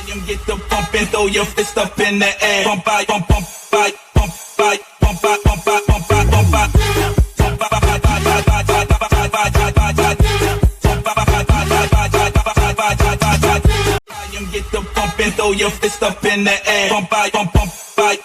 Volume, get the pump and throw your fist up in the air. Pump by, pump, pump by, pump by, pump by, pump by, pump by, pump by. Volume, get the pump and throw your fist up in the air. Pump by, pump, pump by.